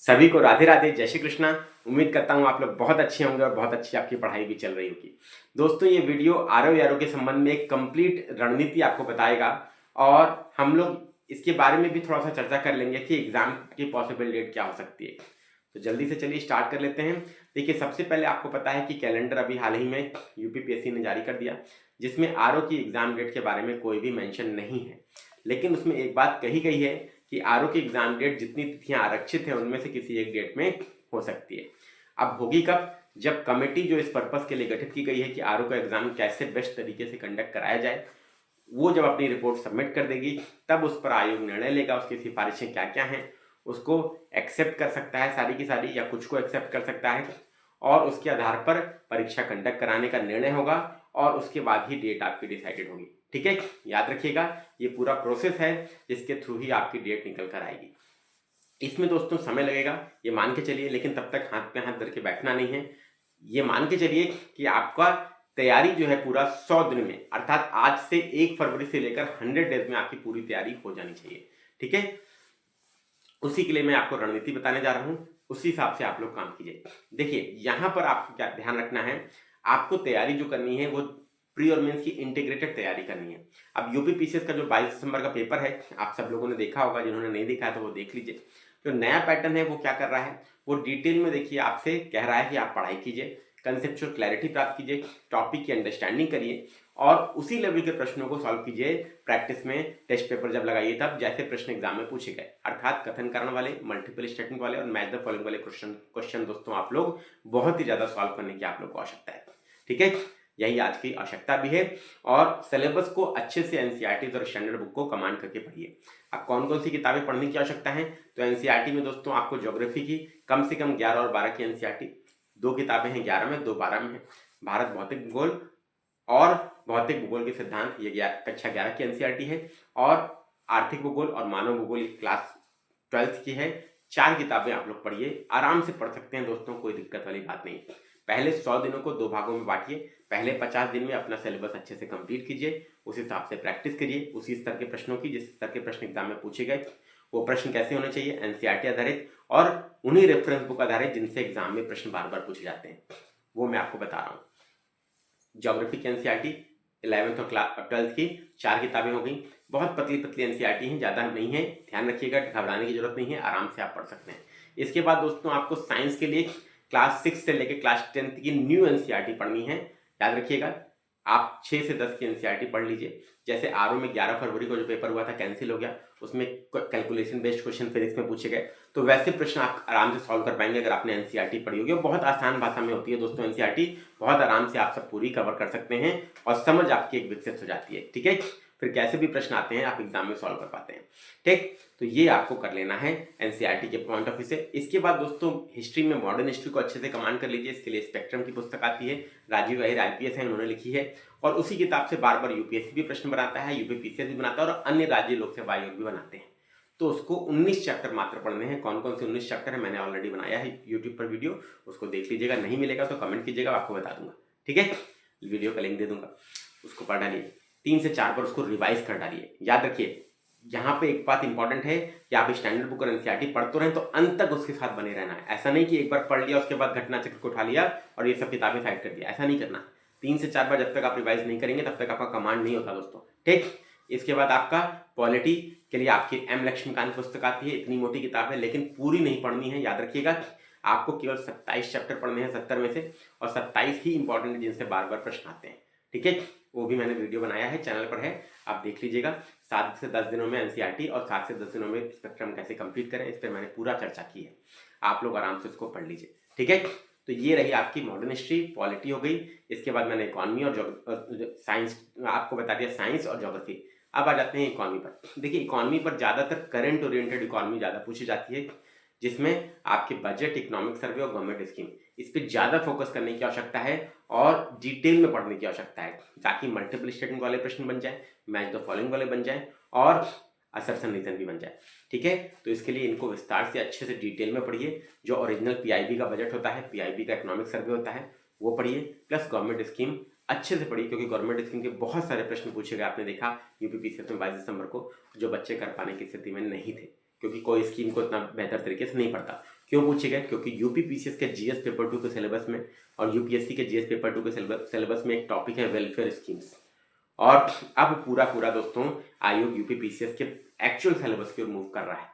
सभी को राधे राधे, जय श्री कृष्णा। उम्मीद करता हूँ आप लोग बहुत अच्छे होंगे और बहुत अच्छी आपकी पढ़ाई भी चल रही होगी। दोस्तों, ये वीडियो आरओ यारो के संबंध में एक कंप्लीट रणनीति आपको बताएगा और हम लोग इसके बारे में भी थोड़ा सा चर्चा कर लेंगे कि एग्जाम की पॉसिबल डेट क्या हो सकती है। तो जल्दी से चलिए स्टार्ट कर लेते हैं। देखिए, सबसे पहले आपको पता है कि कैलेंडर अभी हाल ही में यूपीपीएससी ने जारी कर दिया, जिसमें आरओ की एग्जाम डेट के बारे में कोई भी मेंशन नहीं है। लेकिन उसमें एक बात कही गई है कि आरओ की एग्जाम डेट जितनी तिथियां आरक्षित है उनमें से किसी एक डेट में हो सकती है। अब होगी कब? जब कमेटी जो इस पर्पस के लिए गठित की गई है कि आरओ का एग्जाम कैसे बेस्ट तरीके से कंडक्ट कराया जाए, वो जब अपनी रिपोर्ट सबमिट कर देगी, तब उस पर आयोग निर्णय लेगा। उसकी सिफारिशें क्या क्या हैं, उसको एक्सेप्ट कर सकता है सारी की सारी या कुछ को एक्सेप्ट कर सकता है, और उसके आधार पर परीक्षा कंडक्ट कराने का निर्णय होगा और उसके बाद ही डेट आपकी डिसाइडेड होगी। ठीक है, याद रखिएगा, ये पूरा प्रोसेस है जिसके थ्रू ही आपकी डेट निकल कर आएगी। इसमें दोस्तों समय लगेगा, ये मान के चलिए, लेकिन तब तक हाथ पे हाथ धर के बैठना नहीं है। ये मान के चलिए कि आपका तैयारी जो है पूरा 100 दिन में, अर्थात आज से 1 फरवरी से लेकर 100 डेज में आपकी पूरी तैयारी हो जानी चाहिए। ठीक है, उसी के लिए मैं आपको रणनीति बताने जा रहा हूँ, उसी हिसाब से आप लोग काम कीजिए। देखिए, यहाँ पर आपको क्या ध्यान रखना है, आपको तैयारी जो करनी है वो प्री और मेंस की इंटीग्रेटेड तैयारी करनी है। अब यूपीपीसीएस का जो 22 दिसंबर का पेपर है, आप सब लोगों ने देखा होगा, जिन्होंने नहीं देखा है तो वो देख लीजिए। जो नया पैटर्न है वो क्या कर रहा है, वो डिटेल में देखिए आपसे कह रहा है कि आप पढ़ाई कीजिए, कंसेप्चुअल क्लैरिटी प्राप्त कीजिए, टॉपिक की अंडरस्टैंडिंग करिए और उसी लेवल के प्रश्नों को सॉल्व कीजिए प्रैक्टिस में। टेस्ट पेपर जब लगाइए तब जैसे प्रश्न एग्जाम में पूछे गए, अर्थात कथन करण वाले, मल्टीपल स्टेटमेंट वाले और मैच द फॉलोइंग वाले क्वेश्चन दोस्तों आप लोग बहुत ही ज्यादा सॉल्व करने की आप लोग को आवश्यकता है। ठीक है, यही आज की आवश्यकता भी है। और सिलेबस को अच्छे से एनसीईआरटी और स्टैंडर्ड बुक को कमांड करके पढ़िए। अब कौन कौन सी किताबें पढ़ने की आवश्यकता है, तो एनसीईआरटी में दोस्तों आपको ज्योग्राफी की कम से कम 11 और 12 की एनसीईआरटी, 2 किताबें हैं 11 में, 2 12 में है। भारत भौतिक भूगोल और भौतिक भूगोल के सिद्धांत, ये कक्षा 11 की एनसीईआरटी है। और आर्थिक भूगोल और मानव भूगोल क्लास 12th की है। 4 किताबें आप लोग पढ़िए, आराम से पढ़ सकते हैं दोस्तों, कोई दिक्कत वाली बात नहीं। पहले 100 दिनों को 2 भागों में बांटिए। पहले 50 दिन में अपना सिलेबस अच्छे से कंप्लीट कीजिए, उस हिसाब से प्रैक्टिस करिए उसी स्तर के प्रश्नों की जिस स्तर के प्रश्न एग्जाम में पूछे गए। वो प्रश्न कैसे होने चाहिए, एनसीईआरटी आधारित और उन्हीं रेफरेंस बुक आधारित जिनसे एग्जाम में प्रश्न बार बार पूछे जाते हैं, वो मैं आपको बता रहा हूँ। ज्योग्राफी की एनसीईआरटी 11th और 12th की 4 किताबें हो गई। बहुत पतली पतली एनसीईआरटी हैं, ज़्यादा नहीं है, ध्यान रखिएगा, घबराने की जरूरत नहीं है, आराम से आप पढ़ सकते हैं। इसके बाद दोस्तों आपको साइंस के लिए क्लास 6 से लेकर क्लास 10th की न्यू एनसीईआरटी पढ़नी है। याद रखिएगा, आप 6 से 10 की एनसीईआरटी पढ़ लीजिए। जैसे आरओ में 11 फरवरी को जो पेपर हुआ था कैंसिल हो गया, उसमें कैलकुलेशन बेस्ड क्वेश्चन फिजिक्स में पूछे गए, तो वैसे प्रश्न आप आराम से सॉल्व कर पाएंगे अगर आपने एनसीईआरटी पढ़ी होगी। और बहुत आसान भाषा में होती है दोस्तों एनसीईआरटी, बहुत आराम से आप सब पूरी कवर कर सकते हैं और समझ आपकी एक विकसित हो जाती है। ठीक है, फिर कैसे भी प्रश्न आते हैं आप एग्जाम में सॉल्व कर पाते हैं। ठीक, तो ये आपको कर लेना है एनसीईआरटी के पॉइंट ऑफ व्यू से। इसके बाद दोस्तों हिस्ट्री में मॉडर्न हिस्ट्री को अच्छे से कमांड कर लीजिए। इसके लिए स्पेक्ट्रम की पुस्तक आती है, राजीव अहिर आईपीएस है, उन्होंने लिखी है, और उसी किताब से बार बार यूपीएससी भी प्रश्न बनाता है, यूपीपीसीएस भी बनाता है और अन्य राज्य लोक सेवा आयोग भी बनाते हैं। तो उसको 19 चैप्टर मात्र पढ़ने हैं। कौन कौन से 19 चैप्टर है मैंने ऑलरेडी बनाया है यूट्यूब पर वीडियो, उसको देख लीजिएगा। नहीं मिलेगा तो कमेंट कीजिएगा, आपको बता दूंगा। ठीक है, वीडियो का लिंक दे दूंगा, उसको पढ़ डालिए, 3 से 4 बार उसको रिवाइज कर डालिए। याद रखिए, यहाँ पे एक बात इंपॉर्टेंट है कि आप स्टैंडर्ड बुक और एनसीईआरटी पढ़ तो रहें तो अंत तक उसके साथ बने रहना है। ऐसा नहीं कि एक बार पढ़ लिया उसके बाद घटना चक्र को उठा लिया और ये सब किताबें साइड कर दिया, ऐसा नहीं करना। 3 से 4 बार जब तक आप रिवाइज नहीं करेंगे तब तक आपका कमांड नहीं होता दोस्तों। ठीक, इसके बाद आपका पॉलिटी के लिए आपकी एम लक्ष्मीकांत पुस्तक आती है, इतनी मोटी किताब है लेकिन पूरी नहीं पढ़नी है। याद रखिएगा, आपको केवल 27 चैप्टर पढ़ने हैं 70 में से, और 27 ही इंपॉर्टेंट है जिनसे बार बार प्रश्न आते हैं। ठीक है, वो भी मैंने वीडियो बनाया है, चैनल पर है, आप देख लीजिएगा। 7 से 10 दिनों में एनसीईआरटी और 7 से 10 दिनों में स्पेक्ट्रम कैसे कंप्लीट करें, इस पर मैंने पूरा चर्चा की है, आप लोग आराम से उसको पढ़ लीजिए। ठीक है, तो ये रही आपकी मॉडर्न हिस्ट्री, पॉलिटी हो गई। इसके बाद मैंने इकोनॉमी और साइंस आपको बता दिया, साइंस और ज्योग्राफी। अब आ जाते हैं इकोनॉमी पर। देखिए, इकोनॉमी पर ज़्यादातर करंट ओरिएंटेड इकोनॉमी ज़्यादा पूछी जाती है, जिसमें आपके बजट, इकोनॉमिक सर्वे और गवर्नमेंट स्कीम, इस पर ज़्यादा फोकस करने की आवश्यकता है और डिटेल में पढ़ने की आवश्यकता है, ताकि मल्टीपल स्टेटमेंट वाले प्रश्न बन जाए, मैच द फॉलोइंग वाले बन जाए और असर्शन रीजन भी बन जाए। ठीक है, तो इसके लिए इनको विस्तार से अच्छे से डिटेल में पढ़िए। जो ओरिजिनल पीआईबी का बजट होता है, पीआईबी का इकोनॉमिक सर्वे होता है, वो पढ़िए, प्लस गवर्नमेंट स्कीम अच्छे से पढ़िए, क्योंकि गवर्नमेंट स्कीम के बहुत सारे प्रश्न पूछे गए। आपने देखा यूपीपीसीएस में 22 दिसंबर को, जो बच्चे कर पाने की स्थिति में नहीं थे, क्योंकि कोई स्कीम को इतना बेहतर तरीके से नहीं पढ़ता, क्यों पूछे गए? क्योंकि यूपी पीसीएस के जीएस पेपर 2 के सिलेबस में और यूपीएससी के जीएस पेपर 2 के सिलेबस में एक टॉपिक है वेलफेयर स्कीम्स। और अब पूरा दोस्तों आयोग यूपी पीसीएस के एक्चुअल सिलेबस की ओर मूव कर रहा है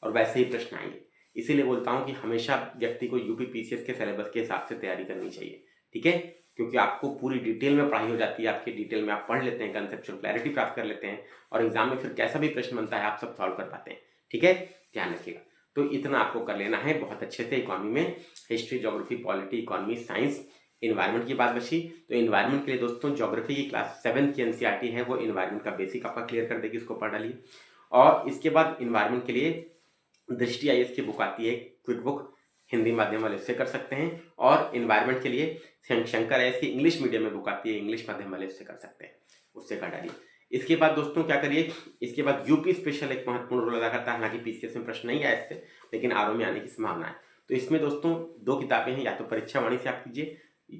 और वैसे ही प्रश्न आएंगे। इसीलिए बोलता हूँ कि हमेशा व्यक्ति को यूपी पीसीएस के सिलेबस के हिसाब से तैयारी करनी चाहिए, ठीक है? क्योंकि आपको पूरी डिटेल में पढ़ाई हो जाती है, आपकी डिटेल में आप पढ़ लेते हैं, कंसेप्चुअल क्लैरिटी प्राप्त कर लेते हैं और एग्जाम में फिर कैसा भी प्रश्न बनता है आप सब सॉल्व कर पाते हैं, ठीक है? ध्यान रखिएगा। तो इतना आपको कर लेना है बहुत अच्छे से। इकोनॉमी में history, geography, polity, economy, science, environment की बात बची। तो इन्वायरमेंट के लिए दोस्तों ज्योग्राफी की क्लास 7 की एनसीईआरटी है, वो इन्वायरमेंट का बेसिक आपका क्लियर कर देगी, उसको पढ़ डालिए। और इसके बाद इन्वायरमेंट के लिए दृष्टि आईएएस की बुक आती है, क्विक बुक, हिंदी माध्यम वाले उससे कर सकते हैं। और इन्वायरमेंट के लिए शंकर आईएएस की इंग्लिश मीडियम में बुक आती है, इंग्लिश माध्यम वाले उससे कर सकते हैं, उससे कर डालिए। इसके बाद दोस्तों क्या करिए, इसके बाद यूपी स्पेशल एक महत्वपूर्ण रोल अदा करता है। हालांकि पीसीएस में प्रश्न नहीं आया इससे, लेकिन आरओ में आने की संभावना है। तो इसमें दोस्तों 2 किताबें हैं, या तो परीक्षा वाणी से आप कीजिए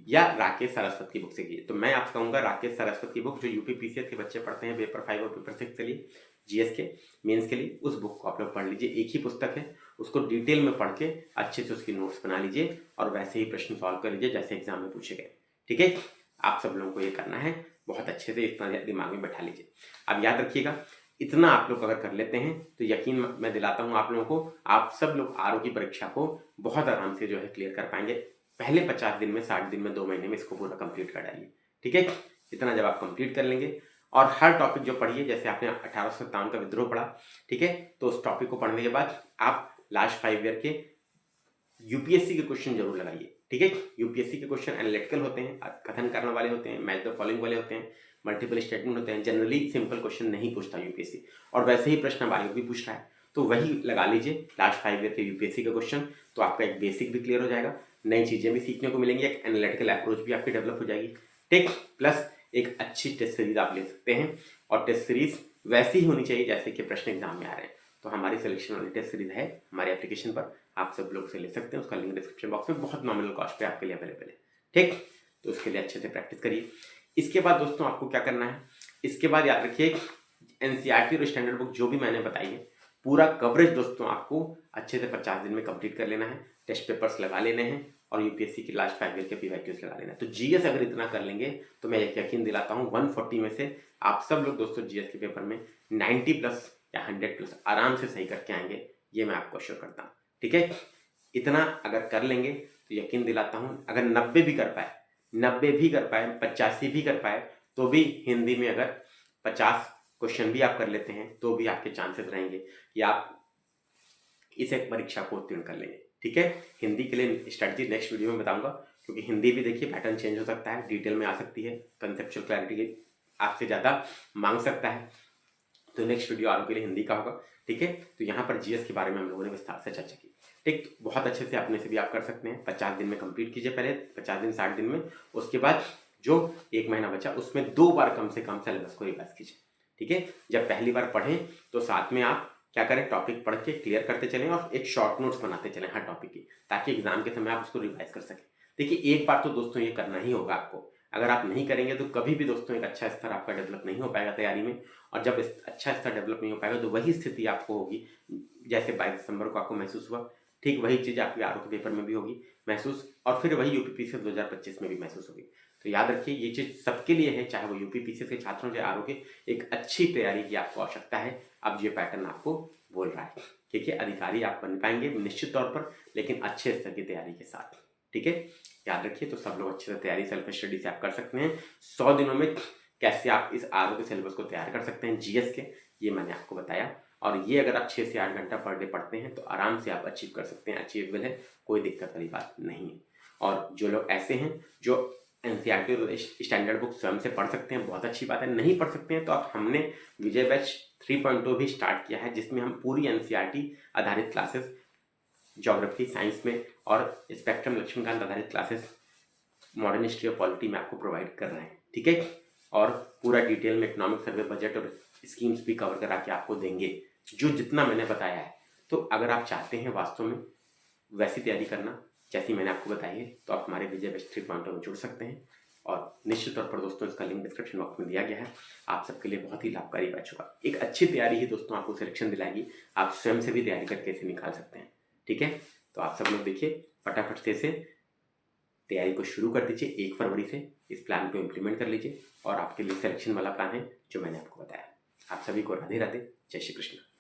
या राकेश सारस्वत की बुक से कीजिए। तो मैं आपसे कहूँगा राकेश सारस्वत की बुक, जो यूपी पीसीएस के बच्चे पढ़ते हैं पेपर 5 और पेपर 6 के लिए, जीएस के मेंस के लिए, उस बुक को आप लोग पढ़ लीजिए। एक ही पुस्तक है, उसको डिटेल में पढ़ के अच्छे से उसकी नोट्स बना लीजिए और वैसे ही प्रश्न सॉल्व कर लीजिए जैसे एग्जाम में पूछे गए, ठीक है? आप सब लोगों को ये करना है, बहुत अच्छे से इतना दिमाग में बैठा लीजिए। अब याद रखिएगा, इतना आप लोग अगर कर लेते हैं तो यकीन मैं दिलाता हूँ आप लोगों को, आप सब लोग आरओ की परीक्षा को बहुत आराम से जो है क्लियर कर पाएंगे। पहले 50 दिन में, 60 दिन में, 2 महीने में इसको पूरा कंप्लीट कर डालिए, ठीक है? इतना जब आप कंप्लीट कर लेंगे और हर टॉपिक जो पढ़िए, जैसे आपने 1857 का विद्रोह पढ़ा, ठीक है? तो उस टॉपिक को पढ़ने के बाद आप लास्ट 5 ईयर के यूपीएससी के क्वेश्चन जरूर लगाइए, ठीक है? यूपीएससी के क्वेश्चन एनालिटिकल होते हैं, कथन करने वाले होते हैं, मैच द फॉलोइंग वाले होते हैं, मल्टीपल स्टेटमेंट होते हैं। जनरली सिंपल क्वेश्चन नहीं पूछता यूपीएससी, और वैसे ही प्रश्न अब आयोग भी पूछ रहा है, तो वही लगा लीजिए लास्ट 5 ईयर के यूपीएससी का क्वेश्चन। तो आपका एक बेसिक भी क्लियर हो जाएगा, नई चीजें भी सीखने को मिलेंगी, एक एनालिटिकल अप्रोच भी आपकी डेवलप हो जाएगी, ठीक? प्लस एक अच्छी टेस्ट सीरीज आप ले सकते हैं, और टेस्ट सीरीज वैसी ही होनी चाहिए जैसे कि प्रश्न एग्जाम में आ रहे हैं। तो हमारी सिलेक्शन वाली टेस्ट सीरीज है हमारे एप्लीकेशन पर, आप सब लोग से ले सकते हैं, उसका लिंक डिस्क्रिप्शन बॉक्स में बहुत नॉमिनल कॉस्ट पे आपके लिए अवेलेबल है, ठीक? तो उसके लिए अच्छे से प्रैक्टिस करिए। इसके बाद दोस्तों आपको क्या करना है, इसके बाद याद रखिए एनसीईआरटी और स्टैंडर्ड बुक जो भी मैंने बताई है, पूरा कवरेज दोस्तों आपको अच्छे से 50 दिन में कंप्लीट कर लेना है, टेस्ट पेपर्स लगा लेने हैं और यूपीएससी की लास्ट 5 ईयर के पीवाईक्यूज लगा लेना है। तो जीएस अगर इतना कर लेंगे तो मैं यकीन दिलाता हूँ 140 में से आप सब लोग दोस्तों जीएस के पेपर में 90 प्लस या 100 प्लस आराम से सही करके आएंगे, ये मैं आपको अश्योर करता हूँ, ठीक है? इतना अगर कर लेंगे तो यकीन दिलाता हूँ अगर 90 भी कर पाए, 90 भी कर पाए, 85 भी कर पाए, तो भी हिंदी में अगर 50 क्वेश्चन भी आप कर लेते हैं तो भी आपके चांसेस रहेंगे कि आप इस एक परीक्षा को उत्तीर्ण कर लेंगे, ठीक है? हिंदी के लिए स्ट्रेटजी नेक्स्ट वीडियो में बताऊंगा, क्योंकि हिंदी भी देखिए पैटर्न चेंज हो सकता है, डिटेल में आ सकती है, कंसेप्चुअल क्लैरिटी आपसे ज़्यादा मांग सकता है। तो नेक्स्ट वीडियो आरओ के लिए हिंदी का होगा, ठीक है? तो यहाँ पर जीएस के बारे में हम लोगों ने विस्तार से चर्चा की, ठीक? बहुत अच्छे से अपने से भी आप कर सकते हैं। 50 दिन में कंप्लीट कीजिए, पहले 50 दिन 60 दिन में, उसके बाद जो 1 महीना बचा उसमें 2 बार कम से कम सिलेबस को रिवाइज कीजिए, ठीक है? जब पहली बार पढ़ें तो साथ में आप क्या करें, टॉपिक पढ़ के क्लियर करते चलें और एक शॉर्ट नोट्स बनाते चलें हर टॉपिक की, ताकि एग्जाम के समय आप उसको रिवाइज कर सकें। देखिए एक बार तो दोस्तों ये करना ही होगा आपको, अगर आप नहीं करेंगे तो कभी भी दोस्तों एक अच्छा स्तर आपका डेवलप नहीं हो पाएगा तैयारी में, और जब अच्छा स्तर डेवलप नहीं हो पाएगा तो वही स्थिति आपको होगी जैसे 22 दिसंबर को आपको महसूस हुआ, ठीक वही चीज़ आपके आरओ के पेपर में भी होगी महसूस, और फिर वही यूपीपीसीएस 2025 में भी महसूस होगी। तो याद रखिए ये चीज़ सबके लिए है, चाहे वो यूपीपीसीएस के छात्रों चाहे आरओ के, एक अच्छी तैयारी की आपको आवश्यकता है। अब ये पैटर्न आपको बोल रहा है, ठीक है? अधिकारी आप बन पाएंगे निश्चित तौर पर, लेकिन अच्छे स्तर की तैयारी के साथ, ठीक है? याद रखिए। तो सब लोग अच्छे से तैयारी सेल्फ स्टडी से आप कर सकते हैं। 100 दिनों में कैसे आप इस आरओ के सिलेबस को तैयार कर सकते हैं जीएस के, ये मैंने आपको बताया, और ये अगर आप 6 से 8 घंटा पर डे पढ़ते हैं तो आराम से आप अचीव कर सकते हैं, अचीवेबल है, कोई दिक्कत वाली बात नहीं है। और जो लोग ऐसे हैं जो एनसीईआरटी और स्टैंडर्ड बुक स्वयं से पढ़ सकते हैं, बहुत अच्छी बात है। नहीं पढ़ सकते हैं तो आप हमने विजय बैच 3.0 भी स्टार्ट किया है, जिसमें हम पूरी एनसीईआरटी आधारित क्लासेस ज्योग्राफी साइंस में और स्पेक्ट्रम लक्ष्मीकांत आधारित क्लासेस मॉडर्न हिस्ट्री और पॉलिटी में आपको प्रोवाइड कर रहे हैं, ठीक है? और पूरा डिटेल में इकोनॉमिक सर्वे, बजट और स्कीम्स भी कवर करा के आपको देंगे, जो जितना मैंने बताया है। तो अगर आप चाहते हैं वास्तव में वैसी तैयारी करना जैसी मैंने आपको बताई है, तो आप हमारे विजय बैच 3.0 में जुड़ सकते हैं, और निश्चित तौर पर दोस्तों इसका लिंक डिस्क्रिप्शन बॉक्स में दिया गया है। आप सबके लिए बहुत ही लाभकारी बैच होगा। एक अच्छी तैयारी ही दोस्तों आपको सिलेक्शन दिलाएगी, आप स्वयं से भी तैयारी करके इसे निकाल सकते हैं, ठीक है? तो तो आप सब लोग देखिए फटाफट से तैयारी को शुरू कर दीजिए। 1 फरवरी से इस प्लान को इम्प्लीमेंट कर लीजिए और आपके लिए सिलेक्शन वाला प्लान है जो मैंने आपको बताया। आप सभी को राधे राधे, जय श्री कृष्ण।